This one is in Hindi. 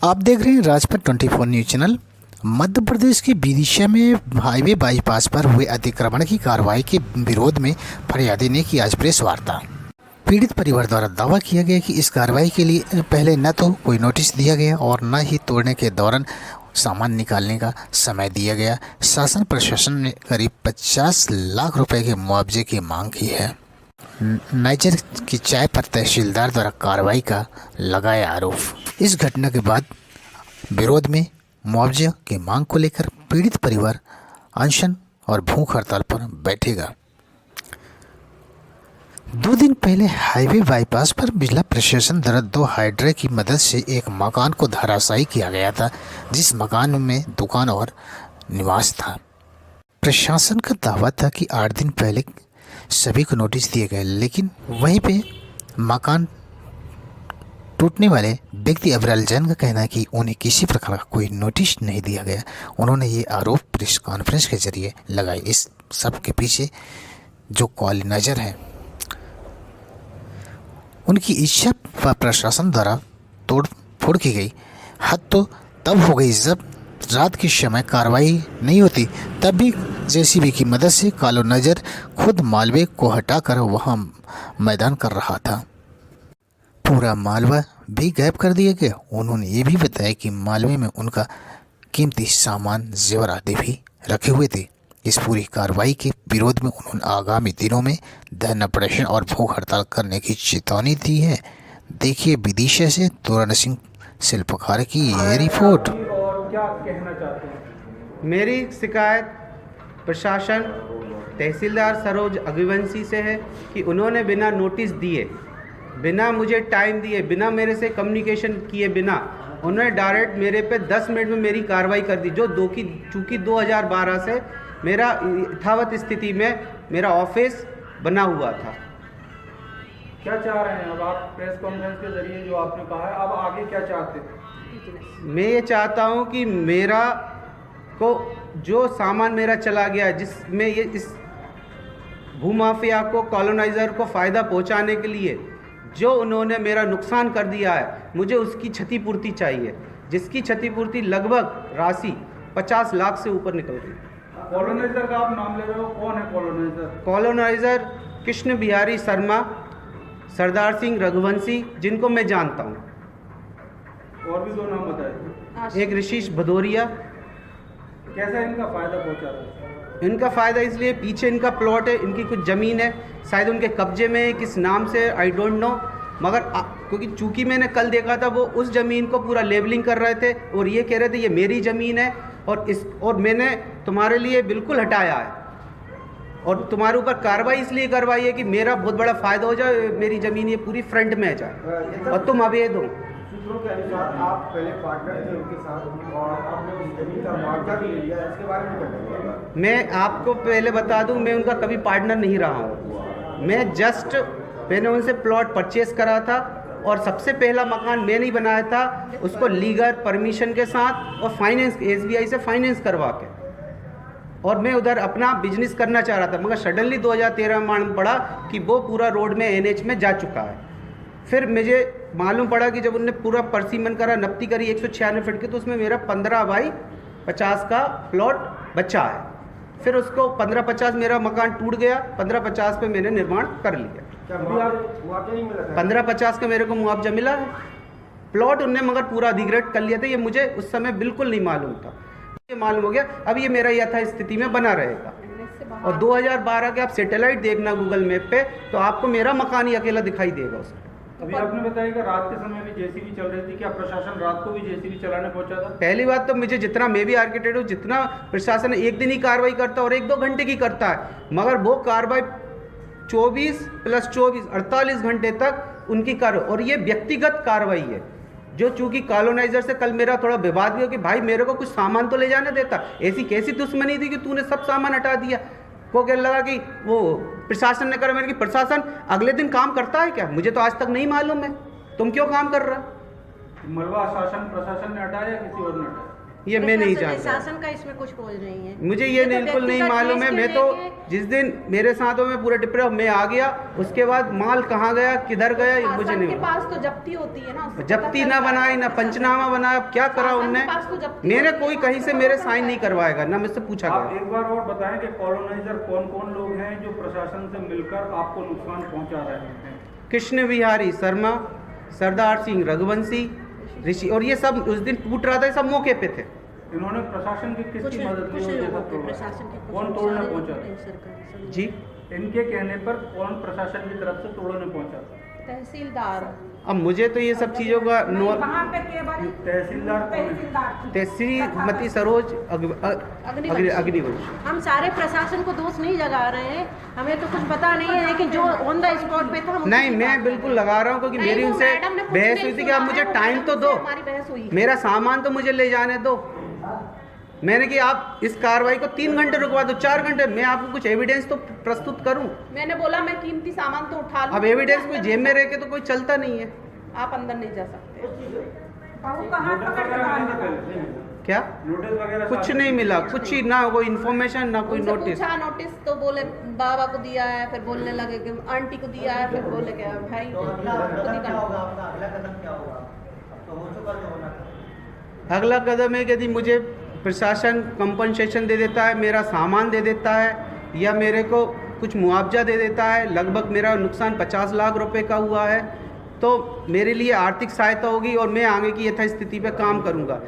आप देख रहे हैं राजपथ 24 न्यूज चैनल। मध्य प्रदेश के विदिशा में हाईवे बाईपास पर हुए अतिक्रमण की कार्रवाई के विरोध में फरियादी ने की आज प्रेस वार्ता। पीड़ित परिवार द्वारा दावा किया गया कि इस कार्रवाई के लिए पहले न तो कोई नोटिस दिया गया और न ही तोड़ने के दौरान सामान निकालने का समय दिया गया। शासन प्रशासन ने करीब 50 लाख रुपए के मुआवजे की मांग की है। नाइजर की चाय पर तहसीलदार द्वारा कार्रवाई का लगाया आरोप। इस घटना के बाद विरोध में मुआवजे की मांग को लेकर पीड़ित परिवार अनशन और भूख हड़ताल पर बैठेगा। 2 दिन पहले हाईवे बाईपास पर जिला प्रशासन द्वारा 2 हाइड्रा की मदद से एक मकान को धराशायी किया गया था, जिस मकान में दुकान और निवास था। प्रशासन का दावा था कि 8 दिन पहले सभी को नोटिस दिए गए, लेकिन वहीं पे मकान टूटने वाले व्यक्ति अबराल जैन का कहना है कि उन्हें किसी प्रकार का कोई नोटिस नहीं दिया गया। उन्होंने ये आरोप प्रेस कॉन्फ्रेंस के जरिए लगाए। इस सब के पीछे जो कॉलोनाइजर है उनकी इच्छा पर प्रशासन द्वारा तोड़ फोड़ की गई। हद तो तब हो गई जब रात के समय कार्रवाई नहीं होती, तब भी जेसीबी की मदद से कॉलोनाइजर खुद मालवे को हटाकर वहां मैदान कर रहा था। पूरा मालवा भी गायब कर दिया गया। उन्होंने ये भी बताया कि मालवे में उनका कीमती सामान जेवर आदि भी रखे हुए थे। इस पूरी कार्रवाई के विरोध में उन्होंने आगामी दिनों में धरना प्रदर्शन और भूख हड़ताल करने की चेतावनी दी है। देखिए विदिशा से तोरण सिंह शिल्पकार की ये रिपोर्ट। क्या कहना चाहते हैं? मेरी शिकायत प्रशासन तहसीलदार सरोज अग्निवंशी से है कि उन्होंने बिना नोटिस दिए, बिना मुझे टाइम दिए, बिना मेरे से कम्युनिकेशन किए बिना उन्होंने डायरेक्ट मेरे पे 10 मिनट में मेरी कार्रवाई कर दी। जो चूँकि 2012 से मेरा यथावत स्थिति में मेरा ऑफिस बना हुआ था। क्या चाह रहे हैं अब आप प्रेस कॉन्फ्रेंस के जरिए जो आपने कहा है, अब आगे क्या चाहते हैं? मैं ये चाहता हूँ कि मेरा को जो सामान मेरा चला गया, जिसमें ये इस भूमाफिया को कॉलोनाइज़र को फ़ायदा पहुँचाने के लिए जो उन्होंने मेरा नुकसान कर दिया है, मुझे उसकी क्षतिपूर्ति चाहिए, जिसकी क्षतिपूर्ति लगभग राशि 50 लाख से ऊपर निकल रही है। कॉलोनाइजर का आप नाम ले रहे हो, कौन है कॉलोनाइजर? कॉलोनाइज़र कृष्ण बिहारी शर्मा, सरदार सिंह रघुवंशी, जिनको मैं जानता हूँ। और भी 2 नाम बताइए। एक ऋषिश भदौरिया। कैसा इनका फ़ायदा पहुंचा रहा है? इनका फ़ायदा इसलिए, पीछे इनका प्लॉट है, इनकी कुछ ज़मीन है, शायद उनके कब्जे में है, किस नाम से आई डोंट नो, मगर क्योंकि चूँकि मैंने कल देखा था वो उस ज़मीन को पूरा लेबलिंग कर रहे थे और ये कह रहे थे ये मेरी ज़मीन है और मैंने तुम्हारे लिए बिल्कुल हटाया है और तुम्हारे ऊपर कार्रवाई इसलिए करवाई है कि मेरा बहुत बड़ा फ़ायदा हो जाए, मेरी ज़मीन ये पूरी फ्रंट में आ जाए और तुम अवैध हो। सूत्रों के अनुसार आप पहले पार्टनर थे उनके साथ और आपने उस जमीन का मुआवजा भी ले लिया, इसके बारे में बताइए। मैं आपको पहले बता दूं, मैं उनका कभी पार्टनर नहीं रहा हूं। मैंने उनसे प्लॉट परचेस करा था और सबसे पहला मकान मैं नहीं बनाया था, उसको लीगल परमिशन के साथ और फाइनेंस SBI से फाइनेंस करवा के, और मैं उधर अपना बिजनेस करना चाह रहा था, मगर सडनली 2013 में मालूम पड़ा कि वो पूरा रोड में NH में जा चुका है। फिर मुझे मालूम पड़ा कि जब उनने पूरा परसीमन करा, नपती करी 196 फीट की, तो उसमें मेरा 15 बाई 50 का प्लॉट बचा है। फिर उसको 15-50 मेरा मकान टूट गया, 15-50 पे मैंने निर्माण कर लिया। 15-50 का मेरे को मुआवजा मिला है। प्लॉट उनने मगर पूरा अधिग्रहण कर लिया था, ये मुझे उस समय बिल्कुल नहीं मालूम था। ये मालूम हो गया, अब ये मेरा यथा स्थिति में बना रहेगा। और 2012 के आप सैटेलाइट देखना गूगल मैप पे, तो आपको मेरा मकान ही अकेला दिखाई देगा उसमें। अभी आपने बताया कि रात के समय भी जेसीबी चल रही थी, क्या प्रशासन रात को भी जेसीबी चलाने पहुंचा था? पहली बात तो मुझे जितना, मैं भी आर्किटेक्ट हूँ, जितना प्रशासन एक दिन ही कार्रवाई करता है और 1-2 घंटे की करता है, मगर वो कार्रवाई 24 + 24 48 घंटे तक उनकी कार्रवाई, और ये व्यक्तिगत कार्रवाई है। जो चूँकि कॉलोनाइजर से कल मेरा थोड़ा विवाद भी हो कि भाई मेरे को कुछ सामान तो ले जाने देता, ऐसी कैसी दुश्मनी थी कि तूने सब सामान हटा दिया। को क्या लगा कि वो प्रशासन ने करा, मेरे कि प्रशासन अगले दिन काम करता है क्या? मुझे तो आज तक नहीं मालूम है, तुम क्यों काम कर रहा? मलबा शासन प्रशासन ने हटाया या किसी और ने हटाया? ये मैं नहीं जानता। शासन का इसमें कुछ रोल नहीं है। मुझे ये तो बिल्कुल नहीं व्यक्तिगत मालूम है। केस मैं के तो लेके- जिस दिन मेरे साथ हो, मैं पूरा डिप्रेस, मैं आ गया, उसके बाद माल कहाँ गया, किधर गया, ये मुझे शासन नहीं के मालूम। पास तो जब्ती होती है ना, उससे जब्ती पता ना चलता है। बनाई, ना पंचनामा बनाया, क्या करा शासन के उनने? पास तो जब्ती मैंने होती है कोई ना, कहीं से उसको मेरे पता साइन है। नहीं करवाएगा, ना मुझसे पूछा आप गया। एक बार और बताएं कि कॉलोनाइजर कौन कौन लोग हैं जो प्रशासन से मिलकर आपको नुकसान पहुंचा रहे हैं? कृष्ण विहारी शर्मा, सरदार सिंह रघुवंशी, ऋषि, और ये सब उस दिन टूट रहा था, ये सब मौके पे थे। इन्होंने प्रशासन की कुछ किसकी मदद कुछ ली? लोगों के प्रशासन के कुछ कौन लोग तोड़ने सारे पहुंचा? सरकारी सब। जी, इनके कहने पर कौन प्रशासन की तरफ से तोड़ने पहुंचा था? तहसीलदार। अब मुझे तो ये सब चीज़ों का तहसीलदार कौन है? श्रीमती सरोज अग्निवंश। हम सारे प्रशासन को दोष नहीं लगा रहे हैं, हमें तो कुछ पता नहीं है, लेकिन जो ऑन द स्पॉट पे था हम नहीं, उसी की मैं बात बिल्कुल कर रहे हैं। लगा रहा हूँ, क्योंकि नहीं, मेरी वो उनसे मैडम ने कुछ बहस नहीं हुई थी कि सुना आप मुझे है, वो टाइम मैडम तो से दो, हमारी बहस हुई। मेरा सामान तो मुझे ले जाने दो। मैंने कि आप इस कार्रवाई को 3 घंटे रुकवा दो, 4 घंटे, मैं आपको कुछ एविडेंस तो प्रस्तुत करूं। मैंने बोला मैं कीमती सामान तो उठा लूं। अब एविडेंस कोई जेब में रह के तो कोई चलता नहीं है। आप अंदर नहीं जा सकते। नोटिस वगैरह मिला था पहले? क्या? नोटिस वगैरह कुछ साथ- नहीं मिला, कुछ ही ना, कोई इन्फॉर्मेशन ना कोई उनसे नोटिस। पूछा नोटिस तो बोले बाबा को दिया है, फिर बोलने लगे कि आंटी को दिया है, फिर बोले कि भाई खुद ही कर। अगला कदम है कि यदि मुझे प्रशासन कंपनसेशन दे देता है, मेरा सामान दे देता है, या मेरे को कुछ मुआवजा दे देता है, लगभग मेरा नुकसान 50 लाख रुपए का हुआ है, तो मेरे लिए आर्थिक सहायता होगी और मैं आगे की यथास्थिति पे काम करूंगा।